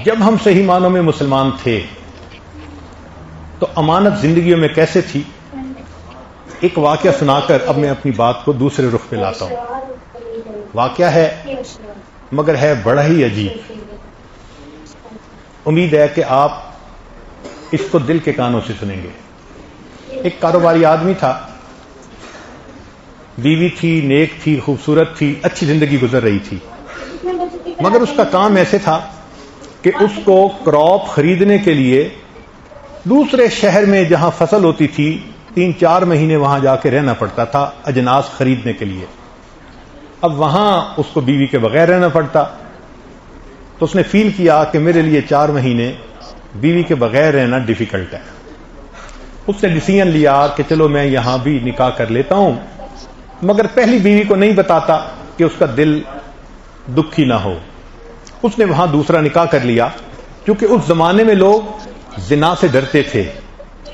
جب ہم صحیح معنوں میں مسلمان تھے تو امانت زندگیوں میں کیسے تھی؟ ایک واقعہ سنا کر اب میں اپنی بات کو دوسرے رخ پہ لاتا ہوں۔ واقعہ ہے مگر ہے بڑا ہی عجیب۔ امید ہے کہ آپ اس کو دل کے کانوں سے سنیں گے۔ ایک کاروباری آدمی تھا، بیوی تھی، نیک تھی، خوبصورت تھی، اچھی زندگی گزر رہی تھی، مگر اس کا کام ایسے تھا کہ اس کو کراپ خریدنے کے لیے دوسرے شہر میں جہاں فصل ہوتی تھی 3-4 مہینے وہاں جا کے رہنا پڑتا تھا اجناس خریدنے کے لیے۔ اب وہاں اس کو بیوی کے بغیر رہنا پڑتا، تو اس نے فیل کیا کہ میرے لیے 4 مہینے بیوی کے بغیر رہنا ڈیفیکلٹ ہے۔ اس نے ڈیسیژن لیا کہ چلو میں یہاں بھی نکاح کر لیتا ہوں، مگر پہلی بیوی کو نہیں بتاتا کہ اس کا دل دکھی نہ ہو۔ اس نے وہاں دوسرا نکاح کر لیا، کیونکہ اس زمانے میں لوگ زنا سے ڈرتے تھے،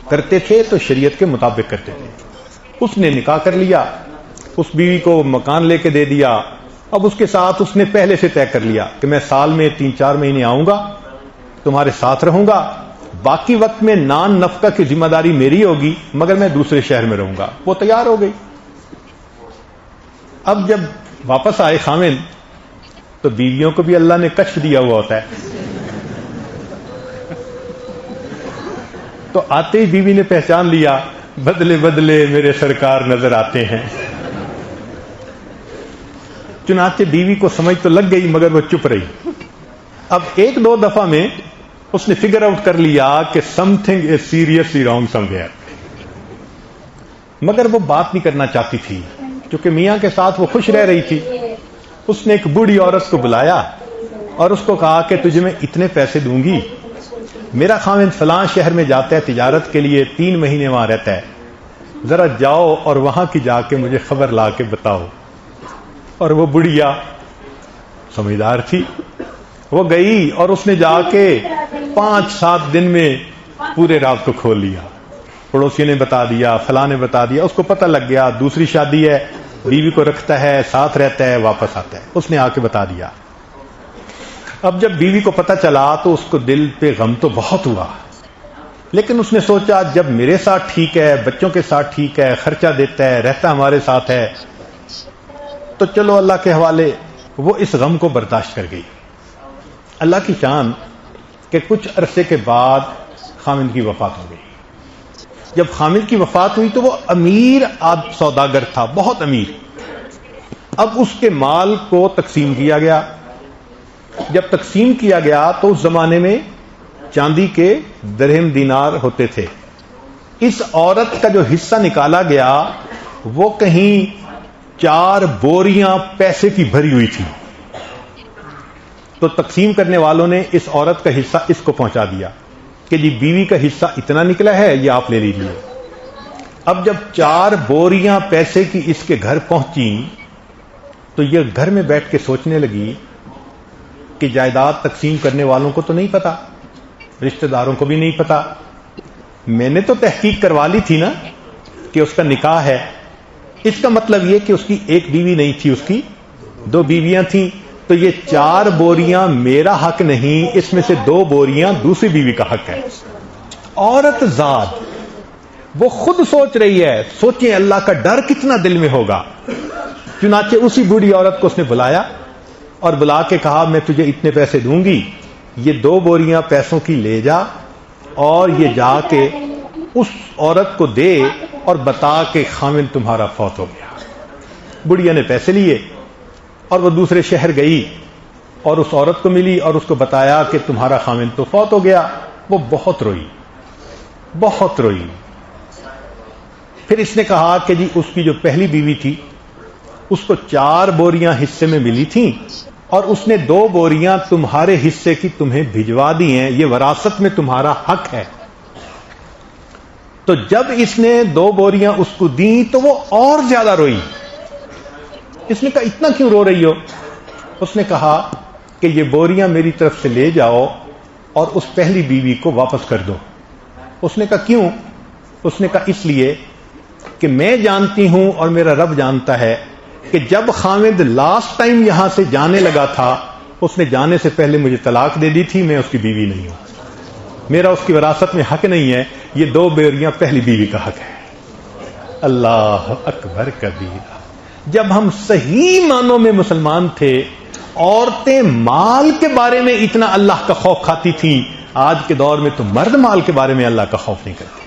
کرتے تھے تو شریعت کے مطابق کرتے تھے۔ اس نے نکاح کر لیا، اس بیوی کو مکان لے کے دے دیا۔ اب اس کے ساتھ اس نے پہلے سے طے کر لیا کہ میں سال میں 3-4 مہینے آؤں گا، تمہارے ساتھ رہوں گا، باقی وقت میں نان نفقہ کی ذمہ داری میری ہوگی، مگر میں دوسرے شہر میں رہوں گا۔ وہ تیار ہو گئی۔ اب جب واپس آئے خامن، تو بیویوں کو بھی اللہ نے کشف دیا ہوا ہوتا ہے، تو آتے ہی بیوی نے پہچان لیا، بدلے بدلے میرے سرکار نظر آتے ہیں۔ چنانچہ بیوی کو سمجھ تو لگ گئی مگر وہ چپ رہی۔ اب 1-2 دفعہ میں اس نے فگر آؤٹ کر لیا کہ some thing is seriously wrong some where, مگر وہ بات نہیں کرنا چاہتی تھی کیونکہ میاں کے ساتھ وہ خوش رہ رہی تھی۔ اس نے ایک بوڑھی عورت کو بلایا اور اس کو کہا کہ تجھے میں اتنے پیسے دوں گی، میرا خاوند فلاں شہر میں جاتا ہے تجارت کے لیے، 3 مہینے وہاں رہتا ہے، ذرا جاؤ اور وہاں کی جا کے مجھے خبر لا کے بتاؤ۔ اور وہ بڑھیا سمجھدار تھی، وہ گئی اور اس نے جا کے 5-7 دن میں پورے رات کو کھول لیا۔ پڑوسی نے بتا دیا، فلاں نے بتا دیا، اس کو پتہ لگ گیا دوسری شادی ہے، بیوی کو رکھتا ہے، ساتھ رہتا ہے، واپس آتا ہے۔ اس نے آ کے بتا دیا۔ اب جب بیوی کو پتہ چلا تو اس کو دل پہ غم تو بہت ہوا، لیکن اس نے سوچا جب میرے ساتھ ٹھیک ہے، بچوں کے ساتھ ٹھیک ہے، خرچہ دیتا ہے، رہتا ہمارے ساتھ ہے، تو چلو اللہ کے حوالے۔ وہ اس غم کو برداشت کر گئی۔ اللہ کی شان کہ کچھ عرصے کے بعد خامد کی وفات ہو گئی۔ جب خامد کی وفات ہوئی تو وہ امیر سوداگر تھا، بہت امیر۔ اب اس کے مال کو تقسیم کیا گیا۔ جب تقسیم کیا گیا تو اس زمانے میں چاندی کے درہم دینار ہوتے تھے۔ اس عورت کا جو حصہ نکالا گیا وہ کہیں 4 بوریاں پیسے کی بھری ہوئی تھی، تو تقسیم کرنے والوں نے اس عورت کا حصہ اس کو پہنچا دیا کہ جی بیوی کا حصہ اتنا نکلا ہے، یہ آپ لے لیجیے۔ اب جب 4 بوریاں پیسے کی اس کے گھر پہنچی تو یہ گھر میں بیٹھ کے سوچنے لگی کہ جائیداد تقسیم کرنے والوں کو تو نہیں پتا، رشتہ داروں کو بھی نہیں پتا، میں نے تو تحقیق کروا لی تھی نا کہ اس کا نکاح ہے۔ اس کا مطلب یہ کہ اس کی ایک بیوی نہیں تھی، اس کی 2 بیویاں تھیں، تو یہ 4 بوریاں میرا حق نہیں، اس میں سے 2 بوریاں دوسری بیوی کا حق ہے۔ عورت ذات وہ خود سوچ رہی ہے، سوچیں اللہ کا ڈر کتنا دل میں ہوگا۔ چنانچہ اسی بوڑھی عورت کو اس نے بلایا اور بلا کے کہا میں تجھے اتنے پیسے دوں گی، یہ 2 بوریاں پیسوں کی لے جا اور یہ جا کے اس عورت کو دے اور بتا کہ خامد تمہارا فوت ہو گیا۔ بڑھیا نے پیسے لیے اور وہ دوسرے شہر گئی اور اس عورت کو ملی اور اس کو بتایا کہ تمہارا خامد تو فوت ہو گیا۔ وہ بہت روئی، بہت روئی۔ پھر اس نے کہا کہ جی اس کی جو پہلی بیوی تھی اس کو 4 بوریاں حصے میں ملی تھیں اور اس نے 2 بوریاں تمہارے حصے کی تمہیں بھجوا دی ہیں، یہ وراثت میں تمہارا حق ہے۔ تو جب اس نے 2 بوریاں اس کو دیں تو وہ اور زیادہ روئی۔ اس نے کہا اتنا کیوں رو رہی ہو؟ اس نے کہا کہ یہ بوریاں میری طرف سے لے جاؤ اور اس پہلی بیوی کو واپس کر دو۔ اس نے کہا کیوں؟ اس نے کہا اس لیے کہ میں جانتی ہوں اور میرا رب جانتا ہے کہ جب خامد لاسٹ ٹائم یہاں سے جانے لگا تھا اس نے جانے سے پہلے مجھے طلاق دے دی تھی، میں اس کی بیوی نہیں ہوں، میرا اس کی وراثت میں حق نہیں ہے، یہ 2 بیویاں پہلی بیوی کا حق ہے۔ اللہ اکبر کبیرہ۔ جب ہم صحیح معنوں میں مسلمان تھے، عورتیں مال کے بارے میں اتنا اللہ کا خوف کھاتی تھیں، آج کے دور میں تو مرد مال کے بارے میں اللہ کا خوف نہیں کرتے۔